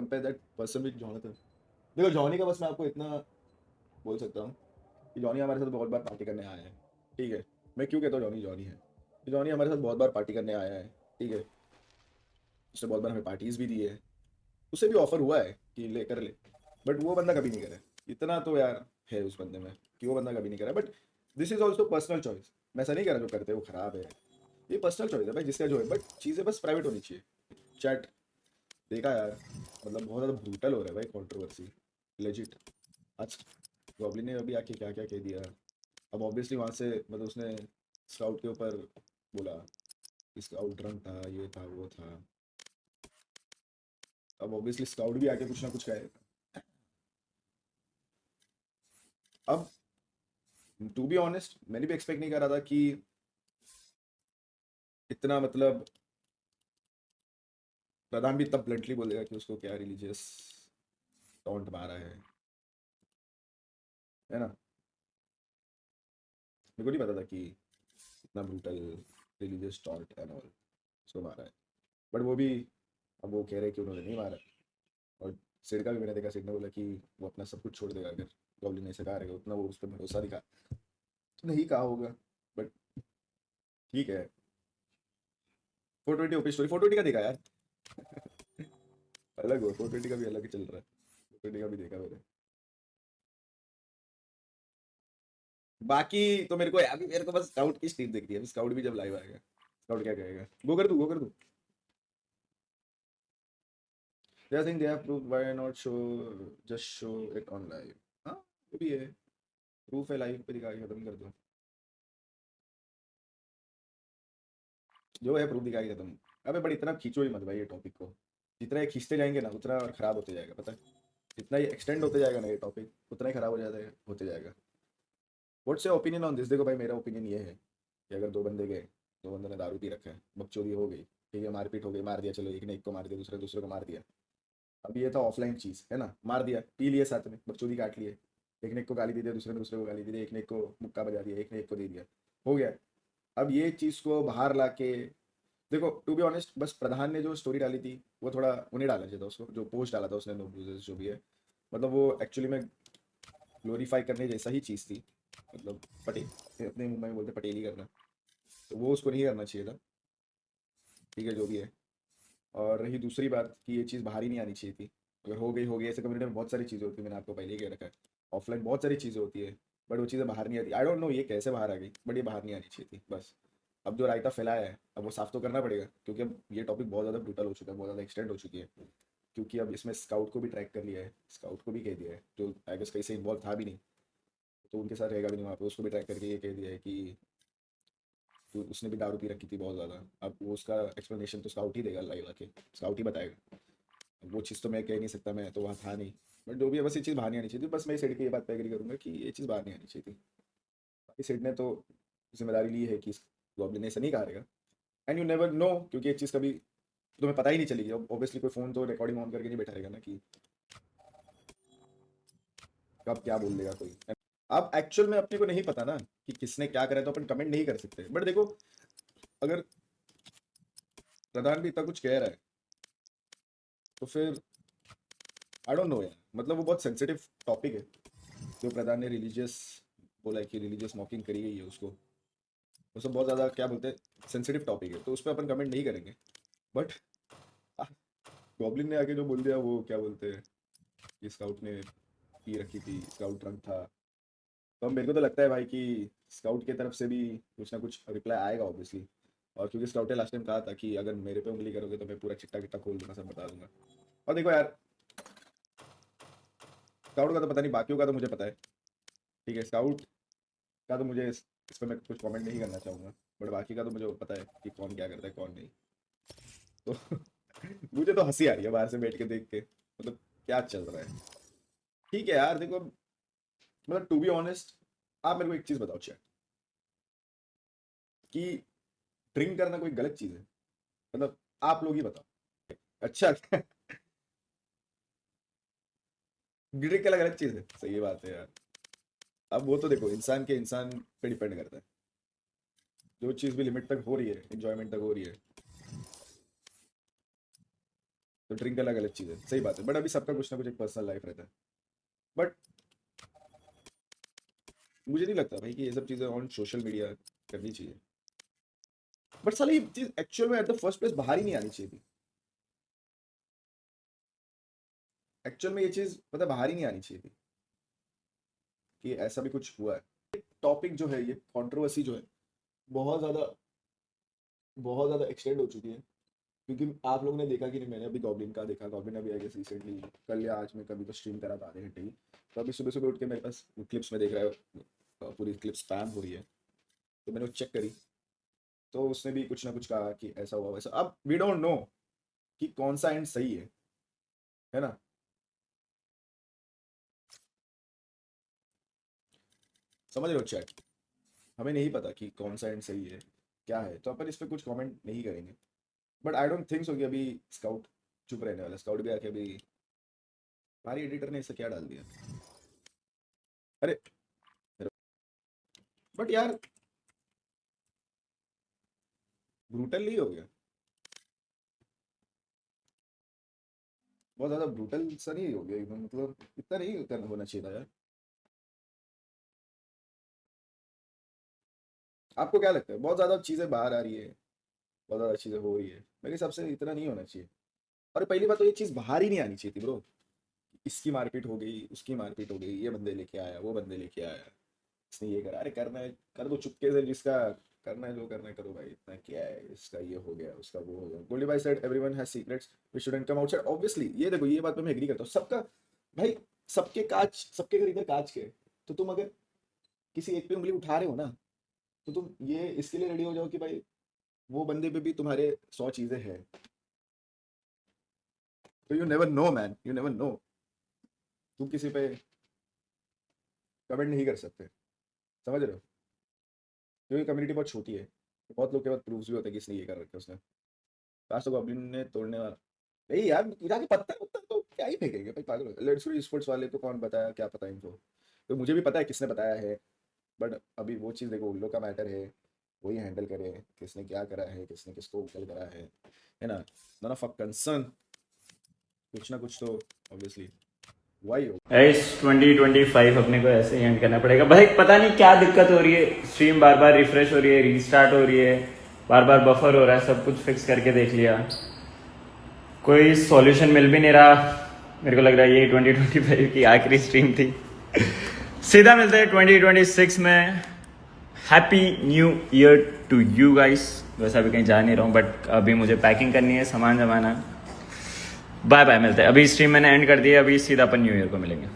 Compare that person with Jonathan. देखो Johnny का बस मैं आपको इतना बोल सकता हूँ कि जॉनी हमारे साथ बहुत बार पार्टी करने आया है, ठीक है। मैं क्यों कहता हूँ जॉनी जॉनी है, कि जॉनी हमारे साथ बहुत बार पार्टी करने आया है, ठीक है। उसने बहुत बार हमें पार्टीज भी दी है, उसे भी ऑफर हुआ है कि ले कर ले, बट वो बंदा कभी नहीं करे। इतना तो यार है उस बंदे में कि वो बंदा कभी नहीं करा। But this is also personal choice. मैं ऐसा नहीं कह रहा जो करते हैं वो खराब है, ये पर्सनल चॉइस है भाई जिसका जो है, बट चीज़ें बस प्राइवेट होनी चाहिए। चैट देखा यार, मतलब बहुत ज़्यादा ब्रूटल हो रहा है भाई, कंट्रोवर्सी लेजिट। आज गॉबलिन ने अभी आके क्या क्या कह दिया। अब ऑब्वियसली वहाँ से मतलब उसने स्काउट के ऊपर बोला कि स्काउट ड्रंक था, ये था वो था। अब ऑब्वियसली स्काउट भी आके कुछ ना कुछ कहेगा। अब टू बी ऑनेस्ट मैंने भी एक्सपेक्ट नहीं कर रहा था कि इतना मतलब प्रधान भी इतना ब्लंटली बोलेगा कि उसको क्या रिलीजियस टॉन्ट मारा है ना। मेरे को नहीं पता था कि इतना brutal religious taunt and all उसको मारा है। बट वो भी अब वो कह रहे हैं कि उन्होंने नहीं मारा। और सिड का भी मैंने देखा, सिड ने बोला कि वो अपना सब कुछ छोड़ देगा अगर गॉबलिन ने ऐसे कहा रहेगा, उतना वो उस पर भरोसा दिखा तो नहीं कहा होगा। बट ठीक है। 420 ओपी स्टोरी 420 का देखा यार। अलग हो, 420 का भी अलग ही चल रहा है। 420 का भी देखा मैंने। बाकी तो मेरे को अभी मेरे को बस स्काउट की स्ट्रीम देखनी है। स्काउट भी जब लाइव आएगा, स्काउट क्या कहेगा। गो कर दूं, गो कर दूं। They think they have proof, why not show, just show it on live। हाँ वो भी है, प्रूफ है, लाइव पे दिखा के खत्म कर दो। जो है प्रूफ दिखा के खत्म। अबे बट इतना खींचो ही मत भाई ये टॉपिक को। जितना ये खींचते जाएंगे ना उतना और खराब होते जाएगा, पता है। जितना ये एक्सटेंड होते जाएगा ना ये टॉपिक, उतना ही खराब हो जाता है, होते जाएगा। What's your opinion on this. देखो भाई मेरा ओपिनियन ये है कि अगर दो बंदे गए, दो बंदों ने दारू पी रखा है, बकचोदी हो गई, ठीक है, मारपीट हो गई, मार दिया, चलो एक ने एक को मार दिया, दूसरे दूसरे को मार दिया। अब ये था ऑफलाइन चीज है ना, मार दिया, पी लिए साथ में, बकचोदी काट लिए, एक ने एक को गाली दे दिया, दूसरे ने दूसरे को गाली दे दिया, एक ने एक को मुक्का बजा दिया, एक ने एक को दे दिया, हो गया। अब ये चीज को बाहर लाके देखो, टू बी ऑनेस्ट बस प्रधान ने जो स्टोरी डाली थी वो थोड़ा उन्हें डालना चाहिए था, उसको जो पोस्ट डाला था उसने, नो ब्रूजेस जो भी है, मतलब वो एक्चुअली में ग्लोरीफाई करने जैसा ही चीज़ थी। मतलब अपने मुंह में बोलते पटेली करना, तो वो उसको नहीं करना चाहिए था, ठीक है जो भी है। और रही दूसरी बात कि ये चीज़ बाहर ही नहीं आनी चाहिए थी। अगर हो गई ऐसे कम्युनिटी में बहुत सारी चीज़ें होती है, मैंने आपको पहले ही कह रखा है। ऑफलाइन बहुत सारी चीज़ें होती है, बट वो चीज़ें बाहर नहीं आती। आई डोंट नो ये कैसे बाहर आ गई, बट ये बाहर नहीं आनी चाहिए थी बस। अब जो रायता फैलाया है अब वो साफ तो करना पड़ेगा, क्योंकि अब ये टॉपिक बहुत ज़्यादा ब्रूटल हो चुका है, बहुत ज़्यादा एक्सटेंड हो चुकी है। क्योंकि अब इसमें स्काउट को भी ट्रैक कर लिया है, स्काउट को भी कह दिया है जो आई गेस कहीं से इन्वॉल्व था भी नहीं, तो उनके साथ रहेगा भी नहीं वहाँ पे, उसको भी ट्रैक करके ये कह दिया है कि तो उसने भी दारू पी रखी थी बहुत ज़्यादा। अब वो उसका एक्सप्लेनेशन तो स्काउट ही देगा लाइव आके, स्काउट ही बताएगा। अब वो चीज़ तो मैं कह नहीं सकता, मैं तो वहाँ था नहीं। बट जो भी है बस ये चीज़ बाहर नहीं आनी चाहिए थी। बस मैं सेड की ये बात पे एग्री करूँगा कि ये चीज़ बाहर नहीं आनी चाहिए थी। बाकी सेड ने तो जिम्मेदारी ली है कि गॉब्लिन ने ऐसा नहीं कहा रहेगा। एंड यू नेवर नो, क्योंकि एक चीज़ कभी तुम्हें पता ही नहीं चलेगी। ऑब्वियसली कोई फ़ोन तो रिकॉर्डिंग ऑन करके नहीं बैठा रहेगा ना कि कब क्या बोल देगा कोई। अब एक्चुअल में अपने को नहीं पता ना कि किसने क्या करा, तो अपन कमेंट नहीं कर सकते। बट देखो, अगर प्रधान भी इतना कुछ कह रहा है तो फिर आई डोंट नो यार, मतलब वो बहुत सेंसिटिव टॉपिक है। जो प्रधान ने रिलीजियस बोला है कि रिलीजियस मॉकिंग करी गई है उसको, वो सब बहुत ज़्यादा क्या बोलते हैं सेंसिटिव टॉपिक है, तो उस पर अपन कमेंट नहीं करेंगे। बट गॉबलिन ने आके जो बोल दिया वो क्या बोलते हैं कि स्काउट ने पी रखी थी, स्काउट ड्रंक था। तो अब मेरे को तो लगता है भाई कि स्काउट की तरफ से भी कुछ ना कुछ रिप्लाई आएगा ऑब्वियसली। और क्योंकि स्काउट ने लास्ट टाइम कहा था कि अगर मेरे पे उंगली करोगे तो मैं पूरा चिट्टा किट्टा खोल दूंगा, सब बता दूंगा। और देखो यार, स्काउट का तो पता नहीं, बाकियों का तो मुझे पता है, ठीक है। स्काउट का तो मुझे इस पर मैं कुछ कमेंट नहीं करना चाहूँगा, बट बाकी का तो मुझे पता है कि कौन क्या करता है कौन नहीं। तो मुझे तो हंसी आ रही है बाहर से बैठ के देख के, मतलब क्या चल रहा है। ठीक है यार देखो, मतलब टू बी ऑनेस्ट आप मेरे को एक चीज़ बताओ चैट, कि ड्रिंक करना कोई गलत चीज़ है? मतलब आप लोग ही बताओ। अच्छा ड्रिंक करना गलत चीज़ है, सही बात है यार। अब वो तो देखो इंसान के इंसान पे डिपेंड करता है। जो चीज़ भी लिमिट तक हो रही है, इंजॉयमेंट तक हो रही है। तो ड्रिंक अलग अलग चीज़ है, सही बात है, बट अभी सबका कुछ ना कुछ एक पर्सनल लाइफ रहता है। बट मुझे नहीं लगता भाई कि ये सब चीज़ें ऑन सोशल मीडिया करनी चाहिए। बट साला ये चीज़ एक्चुअल में एट द फर्स्ट प्लेस बाहर ही नहीं आनी चाहिए थी। एक्चुअल में ये चीज़ पता है बाहर ही नहीं आनी चाहिए थी कि ऐसा भी कुछ हुआ है। टॉपिक जो है, ये कंट्रोवर्सी जो है, बहुत ज़्यादा बहुत ज़्यादा एक्सटेंड हो चुकी है। क्योंकि आप लोगों ने देखा कि नहीं, मैंने अभी गॉब्लिन का देखा, गॉब्लिन अभी आई गेस रिसेंटली कल या आज में कभी तो स्ट्रीम करा था आधे घंटे की। तो अभी सुबह सुबह उठ के मेरे पास क्लिप्स में देख रहा है, पूरी क्लिप स्पैम हो रही है, तो मैंने वो चेक करी, तो उसने भी कुछ ना कुछ कहा कि ऐसा हुआ वैसा। अब वी डोंट नो कि कौन सा एंड सही है ना। समझ रहे हो चैट, हमें नहीं पता कि कौन सा एंड सही है क्या है, तो अपन इस पर कुछ कमेंट नहीं करेंगे। But I don't think so कि अभी स्काउट चुप रहने वाला। स्काउट भी आके अभी हमारी एडिटर ने इसे क्या डाल दिया, अरे बट यार ब्रूटल नहीं हो गया, बहुत ज्यादा ब्रूटल सा नहीं हो गया एकदम, मतलब इतना नहीं करना होना चाहिए था यार। आपको क्या लगता है, बहुत ज्यादा चीजें बाहर आ रही है, बहुत ज्यादा चीजें हो रही है, मेरे हिसाब से इतना नहीं होना चाहिए। और पहली बात तो ये चीज बाहर ही नहीं आनी चाहिए थी ब्रो। इसकी मारपीट हो गई, उसकी मारपीट हो गई, ये बंदे लेके आया, वो बंदे लेके आया, इसने ये करा, अरे करना है कर दो चुपके से, जिसका करना है जो करना है करो भाई, इतना क्या है, इसका ये हो गया उसका वो हो गया। गोल्डी भाई said everyone has secrets we shouldn't come outside. Obviously ये देखो, ये बात पे मैं एग्री करता हूँ, सबका भाई, सबके कांच, सबके घर इधर कांच के, तो तुम अगर किसी एक पे उंगली उठा रहे हो ना, तो तुम ये इसके लिए रेडी हो जाओ कि भाई वो बंदे पे भी तुम्हारे 100 चीजें हैं। तो you never know man, you never know, तुम किसी पे कमेंट नहीं कर सकते, समझ रहे हो, क्योंकि कम्युनिटी बहुत छोटी है, तो बहुत लोग के बाद प्रूफ्स भी होते हैं कि इसने ये कर रखा है उसने। लास्ट तो गॉब्लिन ने तोड़ने वाला, नहीं यार जाके पत्ता पत्ता तो क्या ही फेंकेंगे भाई, पागल हो लेट्स गो स्पोर्ट्स वाले को कौन बताया, क्या पता इनको, तो मुझे भी पता है किसने बताया है, बट अभी वो चीज़ देखो उन लोग का मैटर है, वही हैंडल करे किसने क्या करा है, किसने किसको कल करा है ना, नन ऑफ अ कंसर्न, कुछ ना कुछ तो ऑब्वियसली वाई हो। इस 2025 अपने को ऐसे ही एंड करना पड़ेगा भाई। पता नहीं क्या दिक्कत हो रही है, स्ट्रीम बार बार रिफ्रेश हो रही है, रीस्टार्ट हो रही है, बार बार बफर हो रहा है, सब कुछ फिक्स करके देख लिया, कोई सॉल्यूशन मिल भी नहीं रहा। मेरे को लग रहा है ये 2025 की आखिरी स्ट्रीम थी। सीधा मिलते हैं 2026 में। Happy new year to you guys. वैसे अभी कहीं जा नहीं रहा हूँ, बट अभी मुझे पैकिंग करनी है, सामान जमाना। बाय बाय, मिलते हैं। अभी स्ट्रीम मैंने एंड कर दिया, अभी सीधा अपन न्यू ईयर को मिलेंगे।